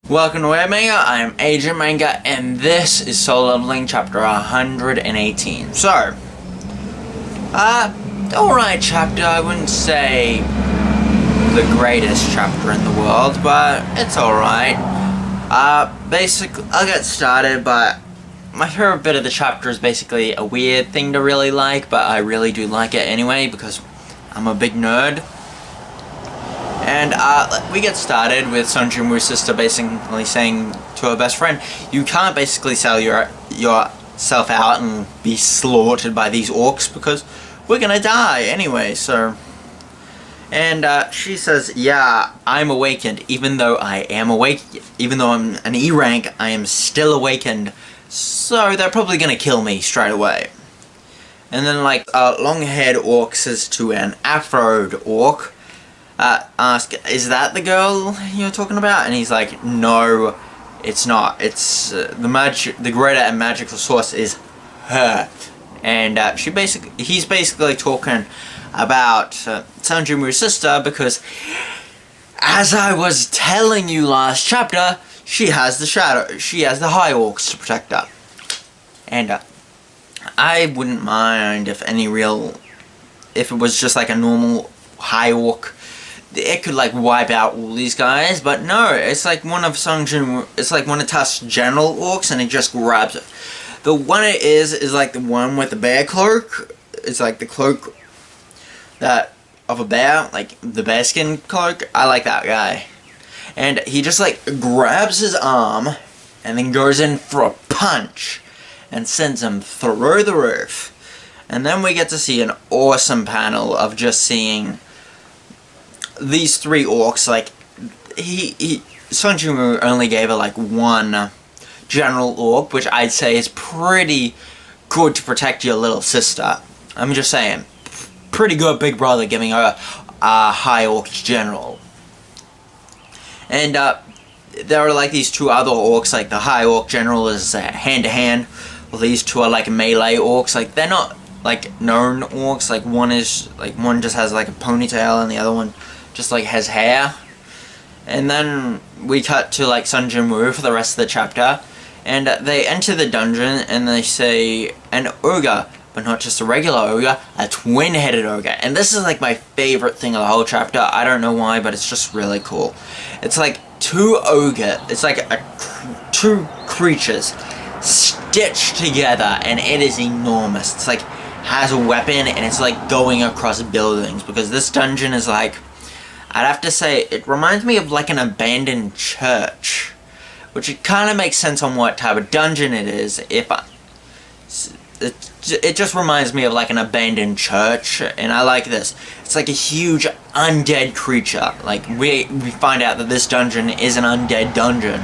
Welcome to Web Manga, I am Agent Manga, and this is Solo Leveling Chapter 118. So, alright chapter, I wouldn't say the greatest chapter in the world, but it's alright. Basically, I'll get started, but my favorite bit of the chapter is basically a weird thing to really like, but I really do like it anyway, because I'm a big nerd. And we get started with Sung Jin-woo's sister basically saying to her best friend, you can't basically sell yourself out and be slaughtered by these orcs because we're gonna die anyway, so... And she says, yeah, I'm awakened, even though I'm an E rank, I am still awakened, so they're probably gonna kill me straight away. And then like a long-haired orc says to an afroed orc, ask, is that the girl you're talking about? And he's like, no, it's not. It's the greater and magical source is her. And he's basically talking about Sung Jin-woo's sister because, as I was telling you last chapter, she has the shadow. She has the high orcs to protect her. And I wouldn't mind if it was just like a normal high orc. It could like wipe out all these guys, but no, it's like one of it's like one of Tusk's general orcs, and it just grabs it. The one it is like the one with the bear cloak. It's like the cloak of a bear, like the bearskin cloak. I like that guy, and he just like grabs his arm, and then goes in for a punch, and sends him through the roof. And then we get to see an awesome panel of just seeing these three orcs. Like Sung Jin-woo only gave her like one general orc, which I'd say is pretty good to protect your little sister. I'm just saying, pretty good big brother giving her a high orc general. And there are like these two other orcs, like the high orc general is hand to hand. Well, these two are like melee orcs. Like they're not like known orcs. Like one just has like a ponytail, and the other one just like has hair. And then we cut to like Sung Jin-woo for the rest of the chapter, and they enter the dungeon and they say an ogre, but not just a regular ogre, a twin-headed ogre. And this is like my favorite thing of the whole chapter. I don't know why, but it's just really cool. It's like it's like two creatures stitched together, and it is enormous. It's like has a weapon, and it's like going across buildings, because this dungeon is like, I'd have to say, it reminds me of like an abandoned church, which it kind of makes sense on what type of dungeon it is. It just reminds me of like an abandoned church, and I like this. It's like a huge undead creature. Like we find out that this dungeon is an undead dungeon.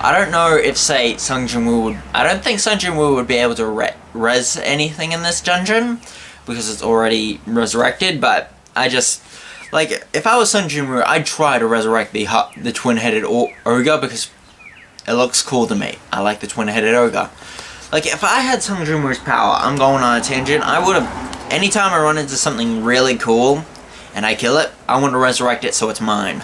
I don't know if, say, Sung Jin-woo I don't think Sung Jin-woo would be able to res anything in this dungeon, because it's already resurrected, but I just... Like, if I was Sung Jin-woo, I'd try to resurrect the twin-headed ogre, because it looks cool to me. I like the twin-headed ogre. Like, if I had Sung Jin-woo's power, I'm going on a tangent, I would have... Anytime I run into something really cool, and I kill it, I want to resurrect it so it's mine.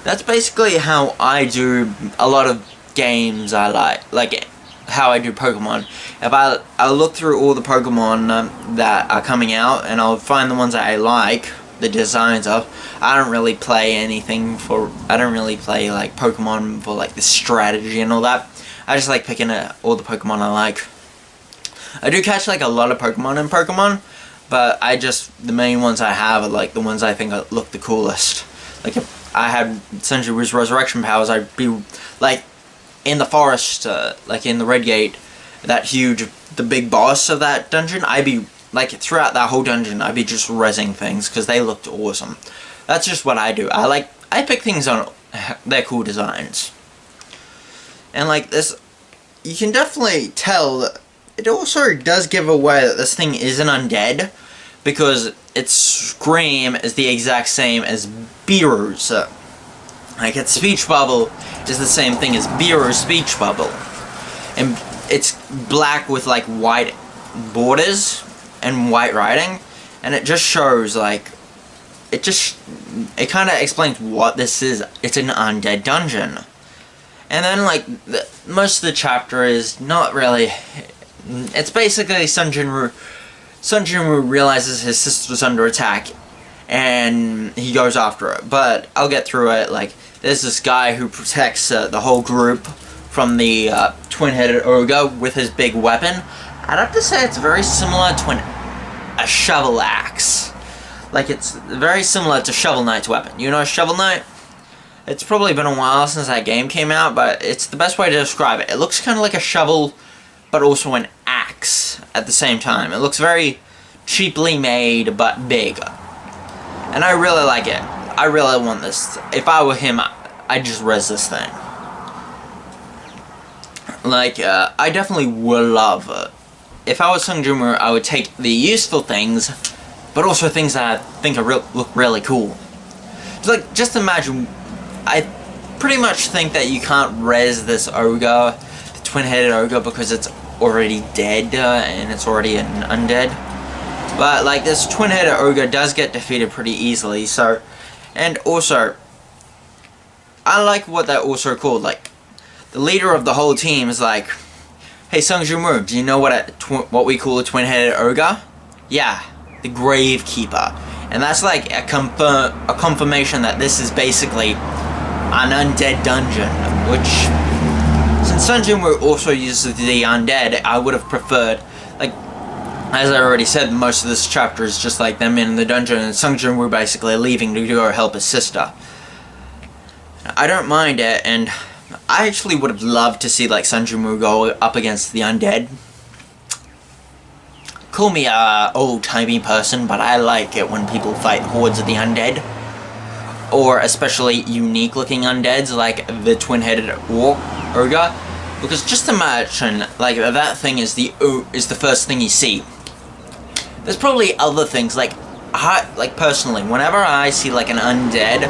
That's basically how I do a lot of games I like how I do Pokemon. If I'll look through all the Pokemon that are coming out, and I'll find the ones that I like the designs of. I don't really play like Pokemon for like the strategy and all that. I just like picking all the Pokemon I like. I do catch like a lot of Pokemon in Pokemon, but the main ones I have are like the ones I think look the coolest. Like if I had Sung Jin-woo's resurrection powers, I'd be like in the forest, like in the Red Gate, the big boss of that dungeon. I'd be like, throughout that whole dungeon, I'd be just rezzing things, because they looked awesome. That's just what I do. I pick things on their cool designs. And like this, you can definitely tell that it also does give away that this thing isn't undead, because its scream is the exact same as Biru's. Like, its speech bubble is the same thing as Biru's speech bubble. And it's black with like white borders and white writing, and it just shows like it kind of explains what this is. It's an undead dungeon. And then, like, most of the chapter is not really... It's basically Sun Jinwoo realizes his sister's under attack, and he goes after it. But I'll get through it. Like, there's this guy who protects the whole group from the twin-headed ogre with his big weapon. I'd have to say it's very similar to a shovel axe. Like, it's very similar to Shovel Knight's weapon. You know Shovel Knight? It's probably been a while since that game came out, but it's the best way to describe it. It looks kind of like a shovel, but also an axe at the same time. It looks very cheaply made, but big. And I really like it. I really want this. If I were him, I'd just res this thing. Like, I definitely would love it. If I was Sung Jinwoo, I would take the useful things, but also things that I think look really cool. Like, just imagine, I pretty much think that you can't res this ogre, the twin-headed ogre, because it's already dead, and it's already an undead. But, like, this twin-headed ogre does get defeated pretty easily, so... And also, I like what they're also called, like, the leader of the whole team is like, hey, Sung Jinwoo, do you know what we call a twin-headed ogre? Yeah, the Gravekeeper. And that's like a confirmation that this is basically an undead dungeon, which, since Sung Jinwoo also uses the undead, I would have preferred, like, as I already said, most of this chapter is just like them in the dungeon and Sung Jinwoo basically leaving to go help his sister. I don't mind it, and I actually would have loved to see, like, Sung Jinwoo go up against the undead. Call me a old-timey person, but I like it when people fight hordes of the undead. Or especially unique-looking undeads, like the twin-headed ogre. Because just imagine, like, that thing is the first thing you see. There's probably other things, like personally, whenever I see, like, an undead,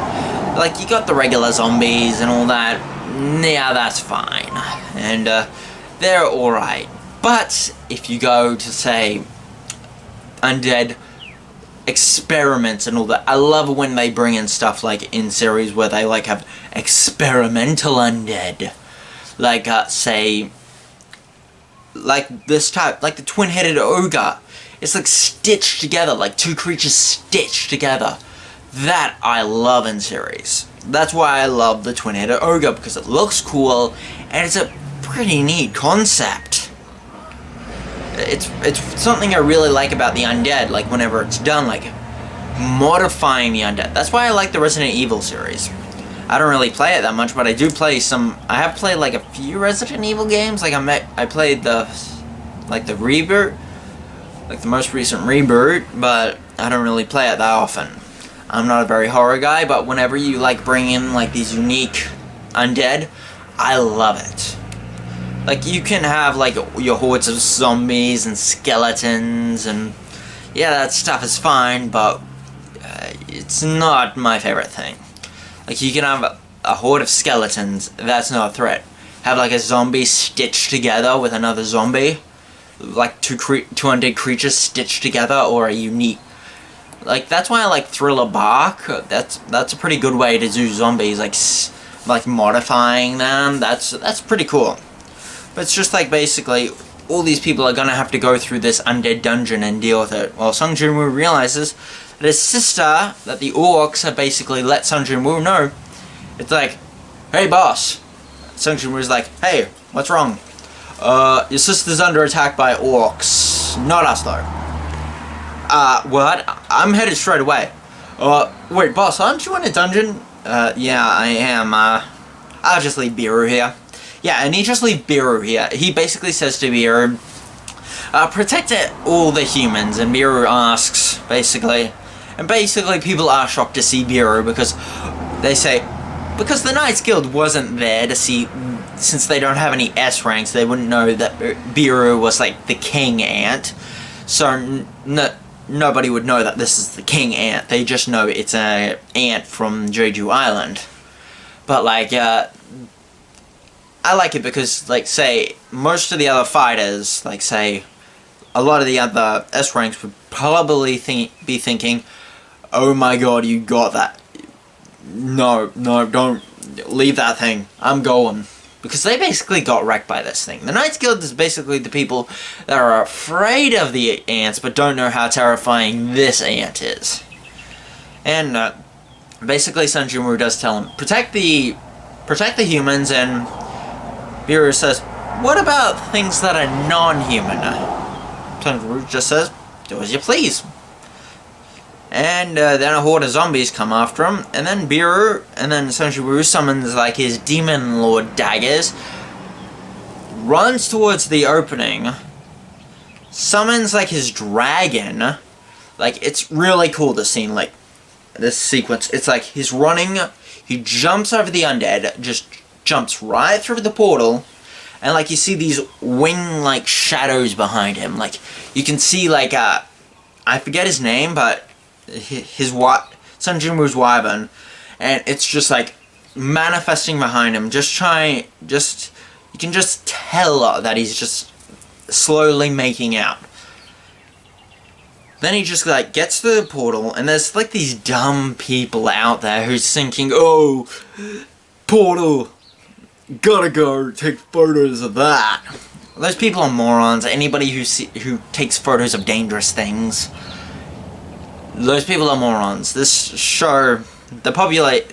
like, you got the regular zombies and all that, yeah, that's fine. And, they're alright. But, if you go to, say, undead experiments and all that, I love when they bring in stuff, like, in series where they, like, have experimental undead. Like, say, like this type, like the twin-headed ogre. It's, like, stitched together, like two creatures stitched together. That I love in series. That's why I love the twin-headed ogre, because it looks cool, and it's a pretty neat concept. It's something I really like about the undead, like, whenever it's done, like, modifying the undead. That's why I like the Resident Evil series. I don't really play it that much, but I do play some... I have played, like, a few Resident Evil games. Like, I played the reboot, like, the most recent reboot, but I don't really play it that often. I'm not a very horror guy, but whenever you, like, bring in, like, these unique undead, I love it. Like, you can have, like, your hordes of zombies and skeletons, and yeah, that stuff is fine, but it's not my favorite thing. Like, you can have a horde of skeletons, that's not a threat. Have, like, a zombie stitched together with another zombie, like two undead creatures stitched together, or a unique... Like, that's why I like Thriller Bark. That's a pretty good way to do zombies, like modifying them. That's pretty cool. But it's just like, basically, all these people are gonna have to go through this undead dungeon and deal with it. Well, Sung Jinwoo realizes that his sister, that the orcs have basically let Sung Jinwoo know. It's like, hey boss. Sung Jinwoo's like, hey, what's wrong? Your sister's under attack by orcs. Not us though. What? I'm headed straight away. Wait, boss, aren't you in a dungeon? Yeah, I am. I'll just leave Biru here. Yeah, and he just leaves Biru here. He basically says to Biru, protect all the humans, and Biru asks, basically. And basically, people are shocked to see Biru because they say, because the Knights Guild wasn't there to see, since they don't have any S ranks, they wouldn't know that Biru was, like, the king ant. So, nobody would know that this is the king ant. They just know it's an ant from Jeju Island. But, like, I like it because, like, say, most of the other fighters, like, say, a lot of the other S ranks would probably be thinking, oh my god, you got that. No, don't leave that thing. I'm going. because they basically got wrecked by this thing. The Knights Guild is basically the people that are afraid of the ants but don't know how terrifying this ant is. And basically Sun Jinwoo does tell him, protect the humans, and Biru says, what about things that are non-human? Sun Jinwoo just says, do as you please. And then a horde of zombies come after him, and then Sun Jinwoo summons like his demon lord daggers, runs towards the opening, summons like his dragon. Like, it's really cool, this scene, like this sequence. It's like he's running, he jumps over the undead, just jumps right through the portal, and like you see these wing like shadows behind him. Like you can see like I forget his name, but Sun Jinwoo's wyvern, and it's just like manifesting behind him. You can just tell that he's just slowly making out. Then he just like gets to the portal, and there's like these dumb people out there who's thinking, oh, portal, gotta go take photos of that. Those people are morons. Anybody who takes photos of dangerous things, those people are morons. This show, maybe let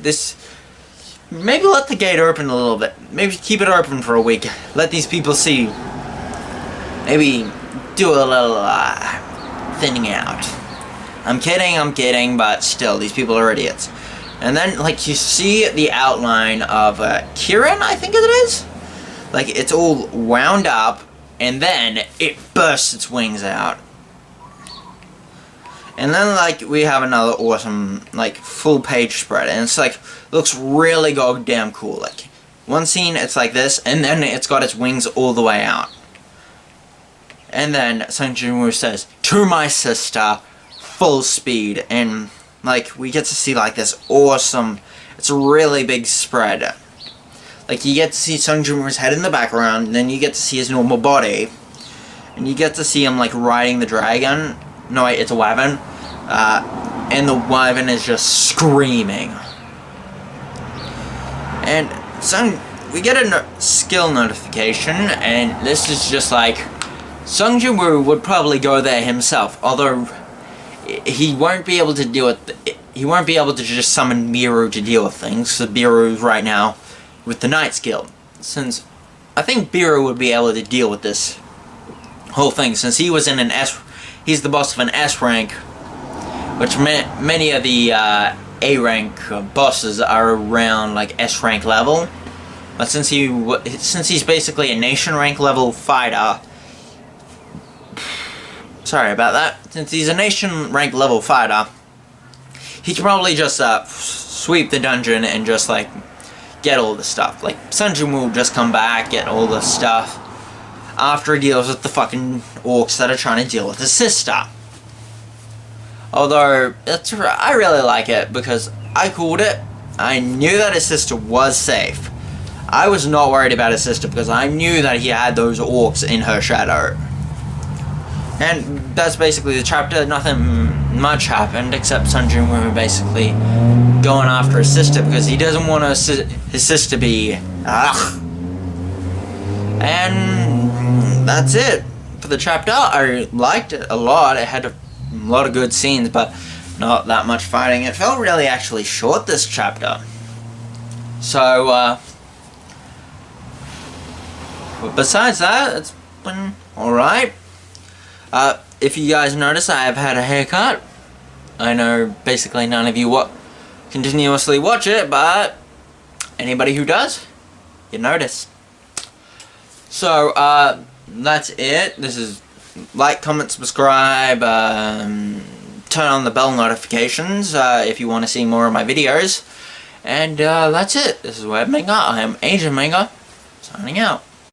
the gate open a little bit. Maybe keep it open for a week. Let these people see. Maybe do a little thinning out. I'm kidding, but still, these people are idiots. And then, like, you see the outline of Kirin, I think it is? Like, it's all wound up, and then it bursts its wings out. And then, like, we have another awesome, like, full page spread, and it's, like, looks really goddamn cool. Like, one scene, it's like this, and then it's got its wings all the way out. And then Sun Jinwoo says, to my sister, full speed, and, like, we get to see, like, this awesome, it's a really big spread. Like, you get to see Sun Jinwoo's head in the background, and then you get to see his normal body, and you get to see him, like, riding the dragon. No, wait, it's a wyvern. And the wyvern is just screaming. And we get a skill notification, and this is just like, Sun Jinwoo would probably go there himself, although he won't be able to deal with, he won't be able to just summon Biru to deal with things, so Biru's right now with the Knights Guild. Since I think Biru would be able to deal with this whole thing, since he was in an he's the boss of an S rank, which many of the A rank bosses are around like S rank level. But since he's basically a nation rank level fighter, sorry about that. Since he's a nation rank level fighter, he can probably just sweep the dungeon and just like get all the stuff. Like Sun Jinwoo will just come back, get all the stuff after he deals with the fucking orcs that are trying to deal with his sister. Although, I really like it because I called it. I knew that his sister was safe. I was not worried about his sister because I knew that he had those orcs in her shadow. And that's basically the chapter. Nothing much happened except Sun Jinwoo basically going after his sister because he doesn't want his sister to be And that's it for the chapter. I liked it a lot. It had a lot of good scenes, but not that much fighting. It felt really actually short, this chapter. So, but besides that, it's been alright. If you guys notice, I have had a haircut. I know basically none of you continuously watch it, but anybody who does, you notice. So, that's it. This is like, comment, subscribe, turn on the bell notifications if you want to see more of my videos. And that's it. This is WebManga. I am Asian Manga, signing out.